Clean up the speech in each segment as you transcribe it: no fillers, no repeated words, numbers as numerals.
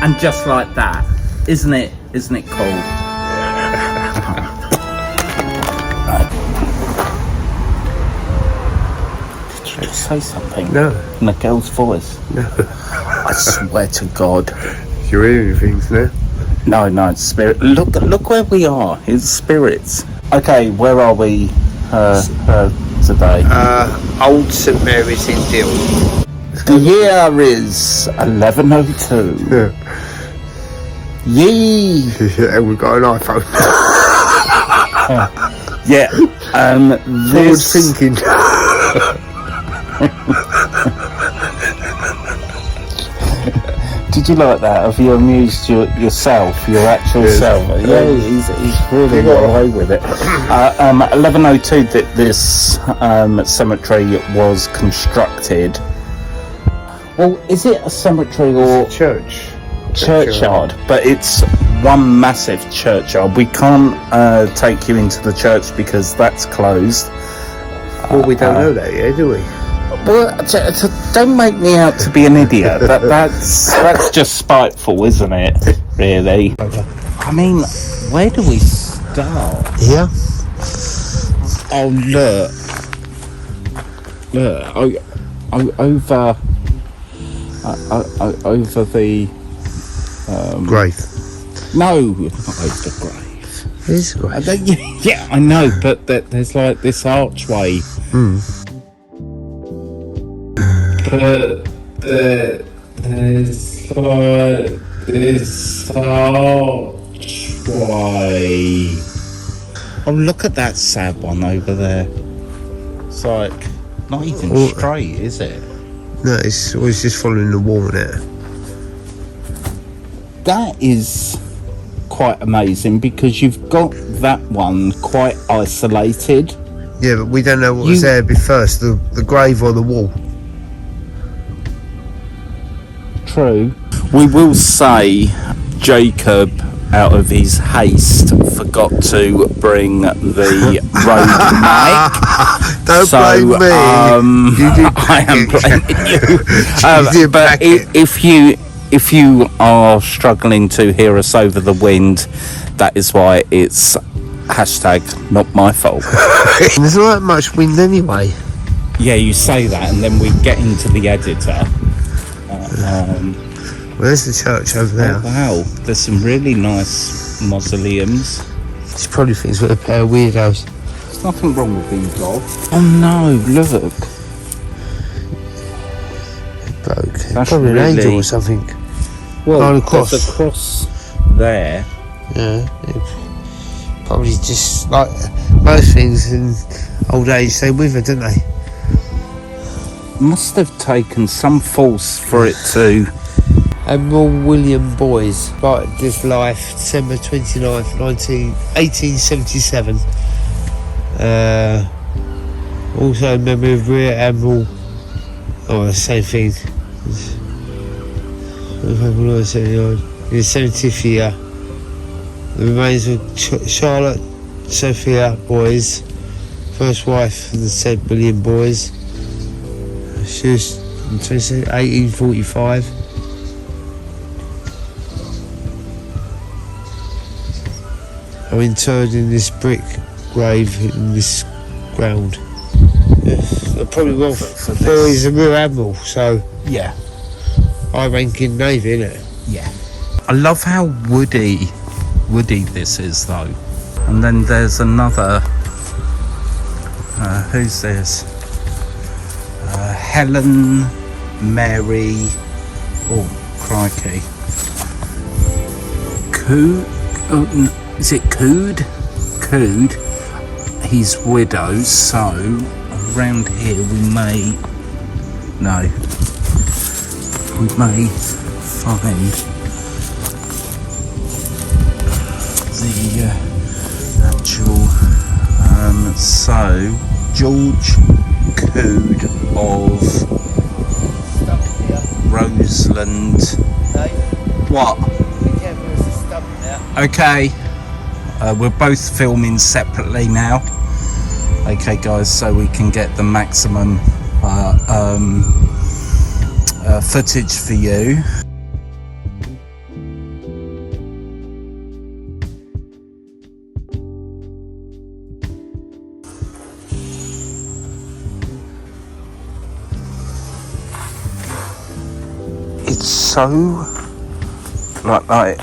And just like that, isn't it cool? Did you say something? No. In a girl's voice? No. I swear to God. You're hearing things now? No, it's spirit. Look where we are. It's spirits. Okay, where are we today? Old St Mary's in Deal. The year is 1102. Yeah. Yee! Yeah, we've got an iPhone. Yeah. Forward thinking. Did you like that? Have you amused yourself, your actual self? Yeah, he's really got away with it. 1102, this cemetery was constructed. Well, is it a cemetery or churchyard? But it's one massive churchyard. We can't take you into the church because that's closed. Well, we don't know that yet, do we? Well, don't make me out to be an idiot. That's just spiteful, isn't it? Really. I mean, where do we start? Yeah. Oh, look. Over the Grave. No, not over the grave. It is a grave. Yeah, I know, but there's like this archway. But there's like this archway. Oh, look at that sad one over there. It's like not even straight, is it? No, it's just following the wall now. That is quite amazing because you've got that one quite isolated. Yeah, but we don't know what was there first, the grave or the wall. True. We will say Jacob, out of his haste, forgot to bring the road mic. Don't blame me. You did I am blaming you. But if you are struggling to hear us over the wind, that is why it's #not my fault. There's not that much wind anyway. Yeah, you say that, and then we get into the editor. Well, there's the church over there. Oh, wow, there's some really nice mausoleums. She probably thinks we're a pair of weirdos. There's nothing wrong with these dogs. Oh no, look. Bloke. That's Probably an really... angel or something. Well, a cross. There's a cross there. Yeah. Probably just like most things in old age, they wither, don't they? Must have taken some force for it to... Admiral William Boys started this life December 29th, 1877. Also in memory of Rear Admiral... Oh, the same thing. In the 70th year. The remains of Charlotte Sophia Boys, first wife of the said William Boys. She was in 1845. Are interred in this brick grave in this ground. Yeah, probably well for he's a rear admiral, so yeah, high ranking navy, innit? Yeah. I love how woody this is though. And then there's another. Who's this? Helen Mary. Oh crikey. Is it Cood? Cood. He's widow, so around here we may find the actual so George Cood of Roseland. What? Okay. We're both filming separately now. Okay guys, so we can get the maximum footage for you. so like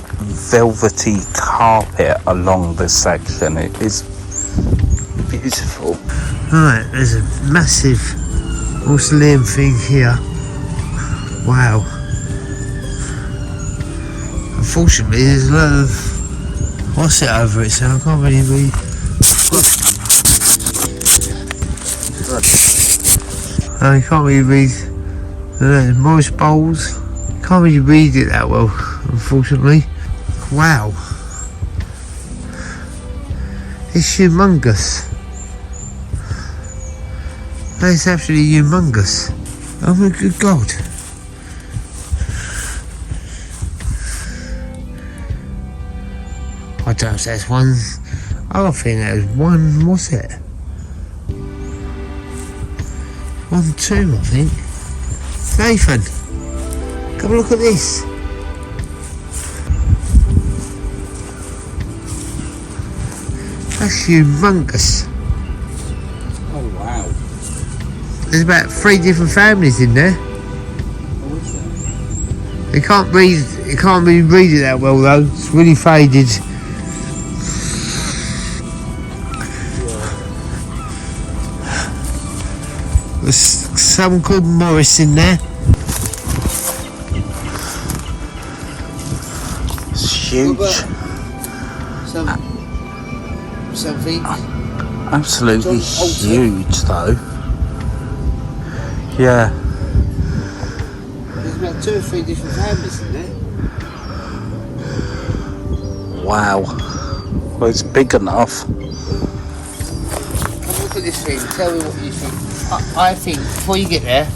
velvety carpet along this section. It is beautiful. Right, there's a massive mausoleum thing here. Wow. Unfortunately, there's a lot of what's it over it, so I can't really read. You can't really read. Morris bowls. Can't really read it that well, unfortunately. Wow. It's humongous. That's absolutely humongous. Oh my good God. I don't know if that's one. I think that was one, what's it? 1 tomb, I think. Nathan, come look at this. That's humongous. Oh wow. There's about 3 different families in there. What is that? You can't really read it that well though. It's really faded. There's someone called Morris in there. It's huge. Something. Absolutely huge though. Yeah. There's about 2 or 3 different families in there. Wow. Well, it's big enough. Come look at this thing. Tell me what you think. I think before you get there,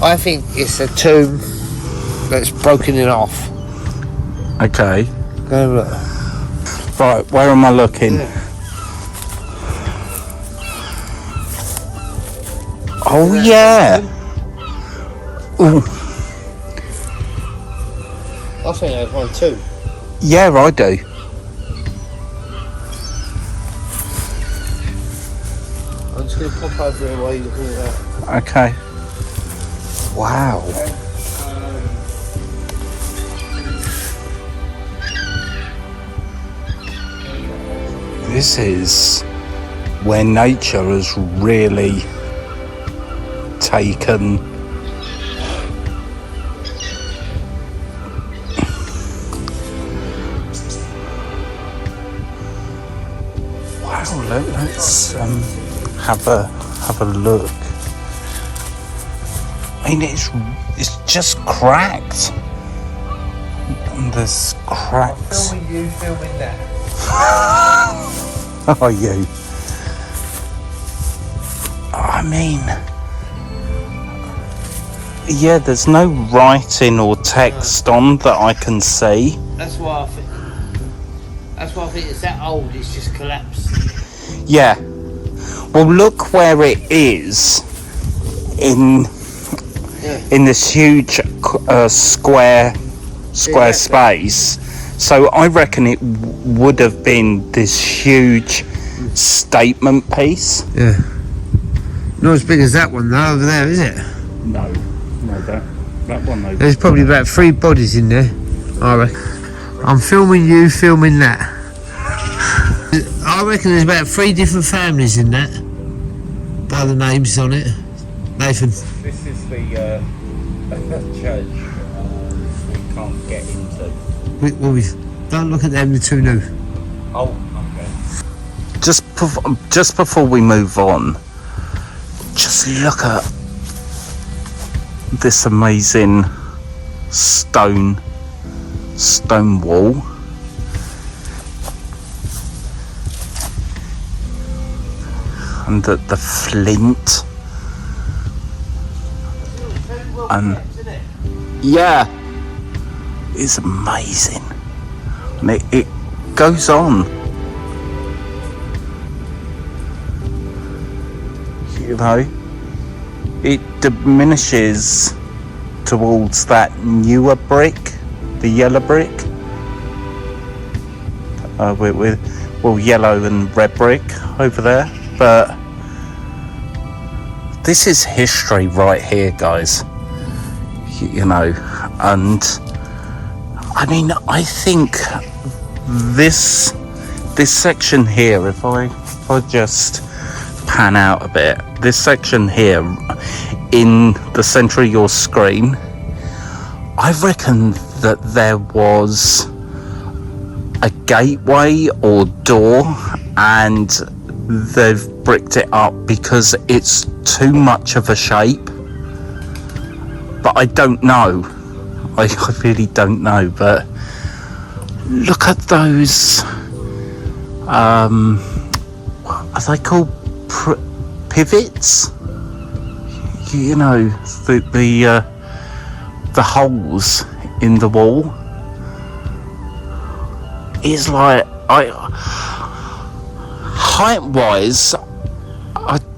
I think it's a tomb that's broken in half. Okay. Go have a look. Right, where am I looking? Yeah. Oh yeah. Ooh. I think there's one too. Yeah, I do. I'm just going to pop over here while you're looking at that. Okay. Wow. This is where nature has really taken let's have a look. I mean, it's just cracked. And there's cracks. Filming you, filming that. Oh, you. I mean, yeah, there's no writing or text on that I can see. That's why I think it's that old. It's just collapsed. Yeah. Well, look where it is in this huge square space. So I reckon it would have been this huge statement piece. Yeah. Not as big as that one though over there, is it? No, that one. No. There's probably about 3 bodies in there, I reckon. I'm filming you, filming that. I reckon there's about 3 different families in that. By the names on it. Nathan. This is the church we can't get into. Don't look at them, they're too new. Oh, okay. Just before we move on, just look at this amazing stone wall. And the flint. And yeah, it's amazing. And it goes on. You know, it diminishes towards that newer brick, the yellow brick, with yellow and red brick over there. But this is history right here, guys. you know. And I mean, I think this section here, if I just pan out a bit, this section here in the center of your screen, I reckon that there was a gateway or door, and they've bricked it up because it's too much of a shape. But I don't know. I really don't know. But look at those. Are they called pivots? You know, the holes in the wall. It's like, height-wise,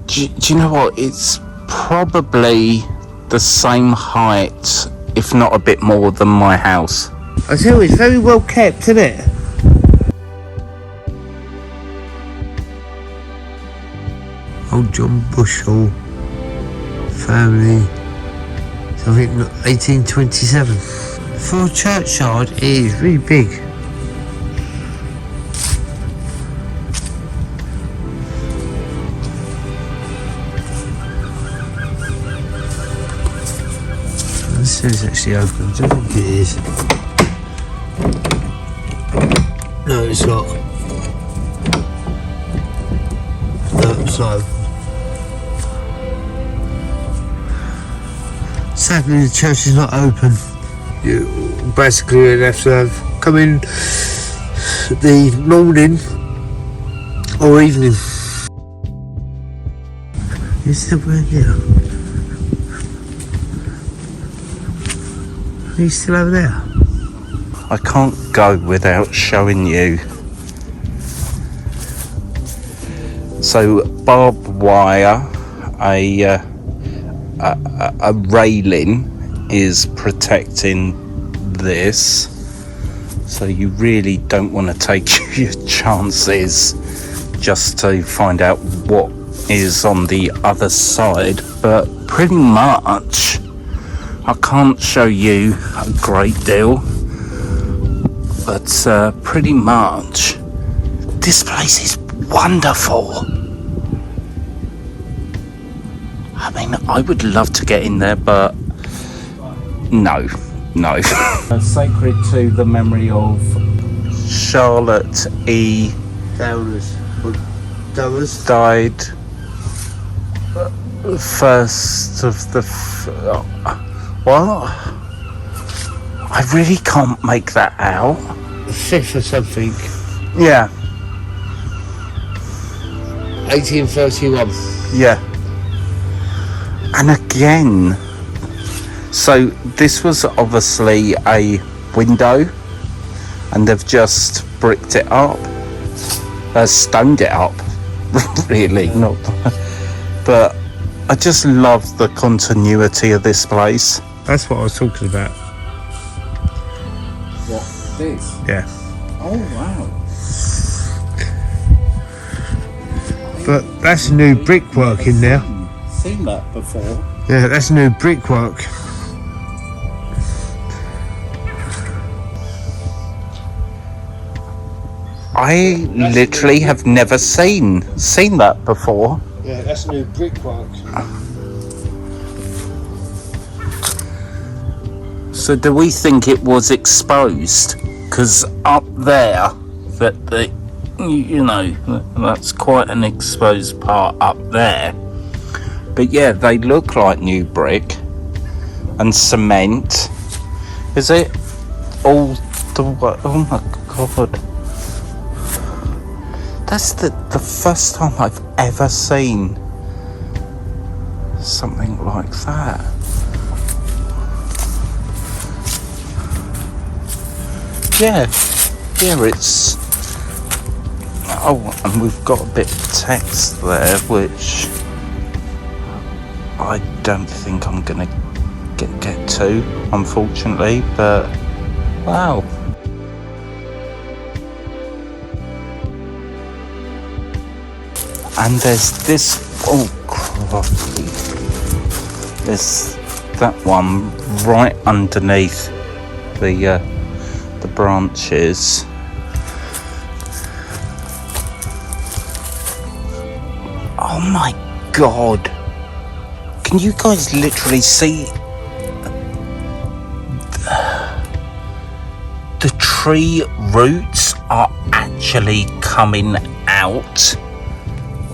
do you know what? It's probably the same height, if not a bit more, than my house. I tell you, it's very well kept, isn't it? Old John Bushell family, I think 1827. For Churchyard, it is really big. This is actually open. I don't think it is. No, it's not. No, it's not open. Sadly, the church is not open. You basically have to come in the morning or evening. Is there one here? Are you still over there? I can't go without showing you. So barbed wire, a railing is protecting this, so you really don't want to take your chances just to find out what is on the other side. But pretty much, I can't show you a great deal, but pretty much this place is wonderful. I mean, I would love to get in there, but no. Sacred to the memory of Charlotte E. Downers. Died first of the... what? I really can't make that out. The 5th or something. Yeah. 1831. Yeah. And again, so this was obviously a window, and they've just bricked it up, stoned it up, really, not. But I just love the continuity of this place. That's what I was talking about. What, this? Yeah. Oh wow. But that's new brickwork in there. Seen that before. Yeah, that's new brickwork. I literally have never seen that before. Yeah, that's new brickwork. So do we think it was exposed? Because up there, you know, that's quite an exposed part up there. But yeah, they look like new brick and cement. Is it all the way? Oh my god. That's the first time I've ever seen something like that. Yeah, it's... Oh, and we've got a bit of text there, which I don't think I'm gonna get to, unfortunately, but wow. And there's this, oh crikey, there's that one right underneath the branches. Oh my god, can you guys literally see the tree roots are actually coming out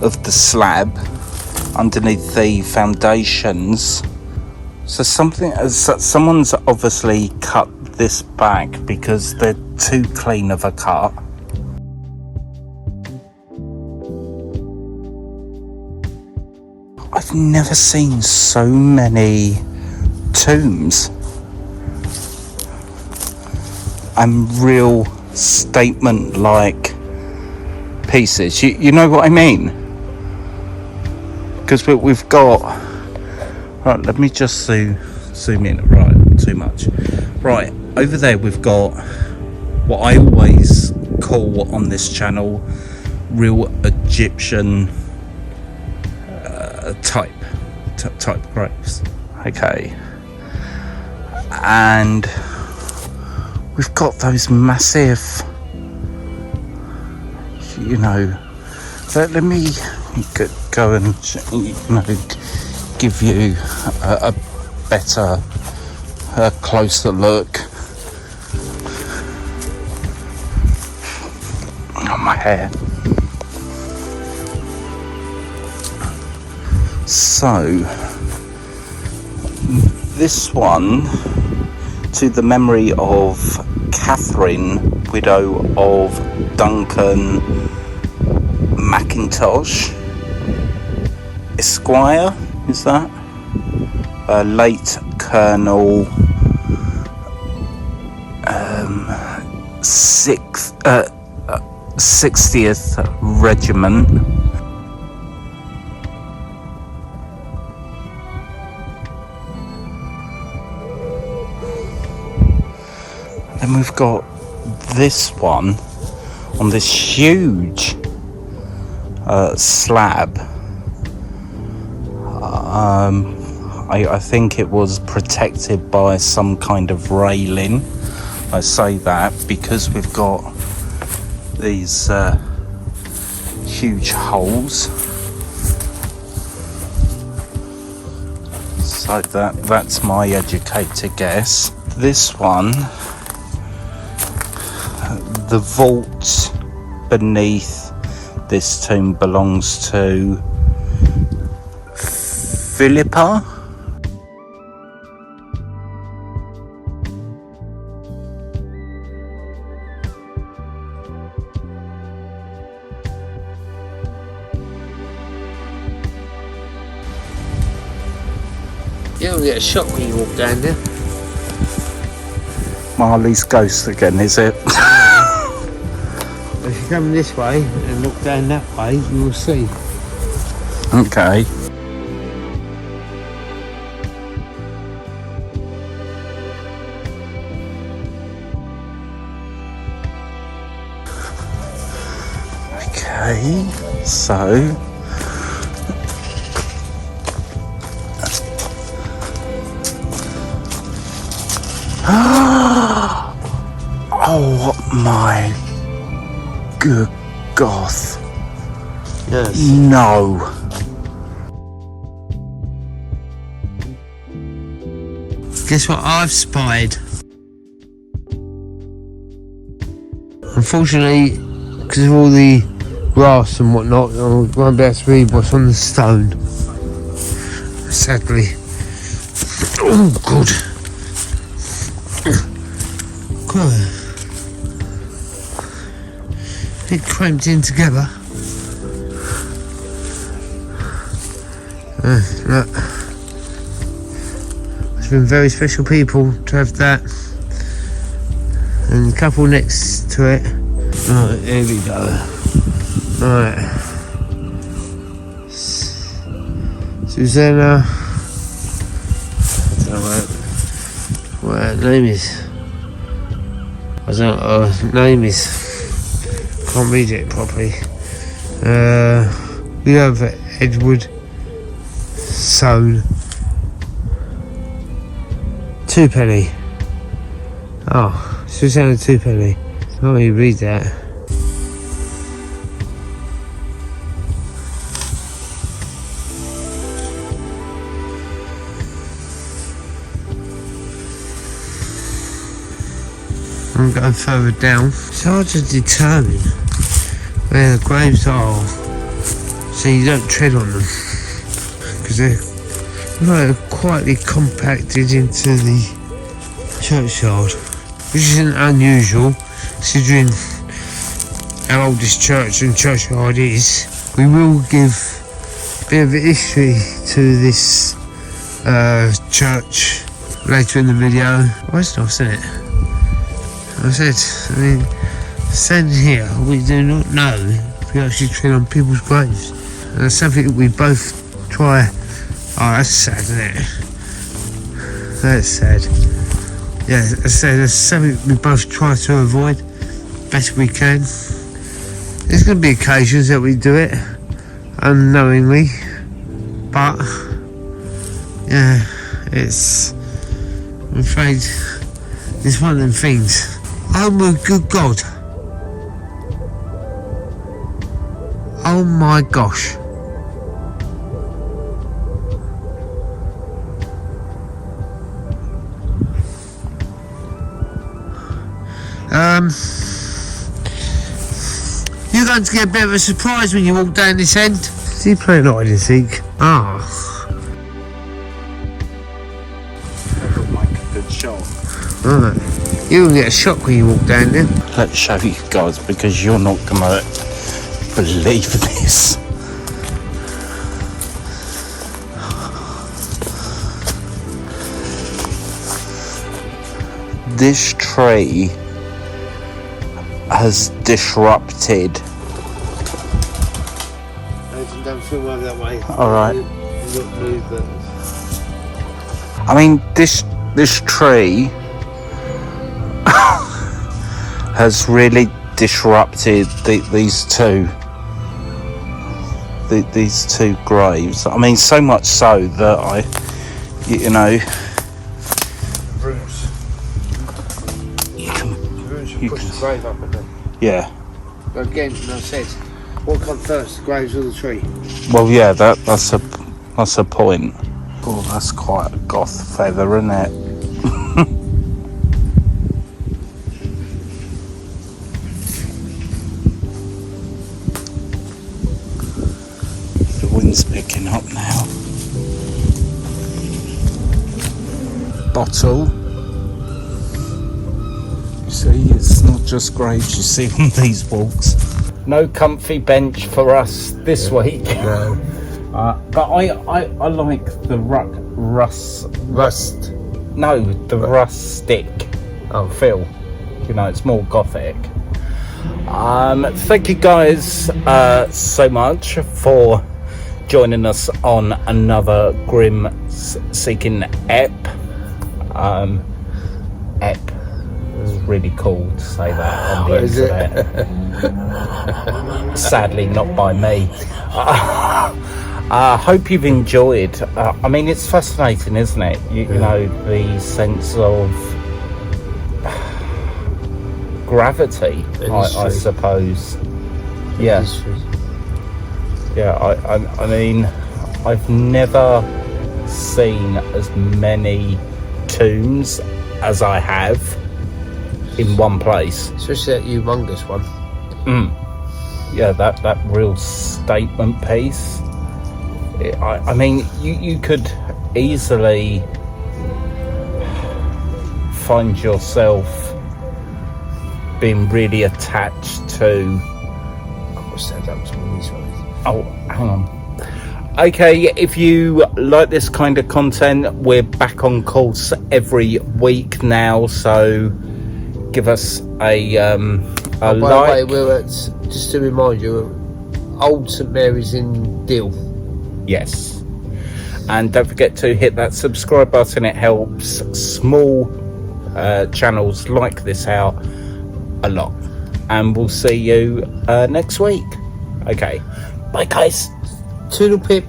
of the slab underneath the foundations? So someone's obviously cut this back because they're too clean of a cut. I've never seen so many tombs and real statement-like pieces. You know what I mean? Because we've got... Right, let me just zoom in. Right, too much. Right, over there we've got what I always call on this channel real Egyptian type graves. Okay, and we've got those massive, you know, let me go and, you know, give you a better, closer look. Oh, my hair. So, this one, to the memory of Catherine, widow of Duncan Mackintosh, Esquire, is that? Late Colonel, 60th Regiment. Then we've got this one on this huge slab. I think it was protected by some kind of railing. I say that because we've got these huge holes. So that's my educated guess. This one, the vault beneath this tomb belongs to Philippa. You don't get a shock when you walk down there. Marley's ghost again, is it? If you come this way and look down that way, you will see. Okay. Okay, so oh my good goth. Yes. No. Guess what I've spied? Unfortunately, because of all the grass and whatnot, I won't be able to read what's on the stone. Sadly. Oh, good. God. It cramped in together. Look. There's been very special people to have that. And a couple next to it. Right, here we go. Right. Susanna. I don't know what her name is. I don't know what her name is. Can't read it properly. We have Edward Soane. 2p. Oh, Swiss down to 2p. Oh, you read that. I'm going further down. It's hard to determine where the graves are, so you don't tread on them, because they're quietly compacted into the churchyard, which isn't unusual considering how old this church and churchyard is. We will give a bit of a history to this church later in the video. Oh, it's nice, isn't it? I mean, standing here, we do not know if we actually tread on people's graves. And that's something that we both try. Oh, that's sad, isn't it? That's sad. Yeah, that's something we both try to avoid best we can. There's going to be occasions that we do it unknowingly, but yeah, I'm afraid it's one of them things. Oh my good God. Oh my gosh. You're going to get a bit of a surprise when you walk down this end. Is he playing hide and seek? Ah. That'll make a good shot. Right. You'll get a shock when you walk down there. Let's show you guys, because you're not gonna believe this. This tree has disrupted. Don't film over that way. All right. I mean, this tree has really disrupted these two graves. I mean, so much so that you know, you push can, the grave up again. yeah. But again, I said, what comes first, the graves or the tree? Well, yeah, that's a point. Oh, that's quite a goth feather, isn't it? The wind's picking up now. Bottle. You see, it's not just graves you see on these walks. No comfy bench for us this week. No. But I like the rustic feel. You know, it's more gothic. Thank you guys so much for joining us on another Grim Seeking ep. Ep. It was really cool to say that on the internet. Sadly, not by me. I hope you've enjoyed. I mean, it's fascinating, isn't it? You know, the sense of gravity, I suppose. Yeah. Yeah, I mean, I've never seen as many tombs as I have in one place. Especially that humongous one. Yeah, that real statement piece. I mean, you could easily find yourself being really attached to. Oh, hang on. Okay, if you like this kind of content, we're back on course every week now, so give us a like. By the way, we're at, just to remind you, Old St Mary's in Deal. Yes, and don't forget to hit that subscribe button. It helps small channels like this out a lot, and we'll see you next week. Okay, bye guys. Toodle pip.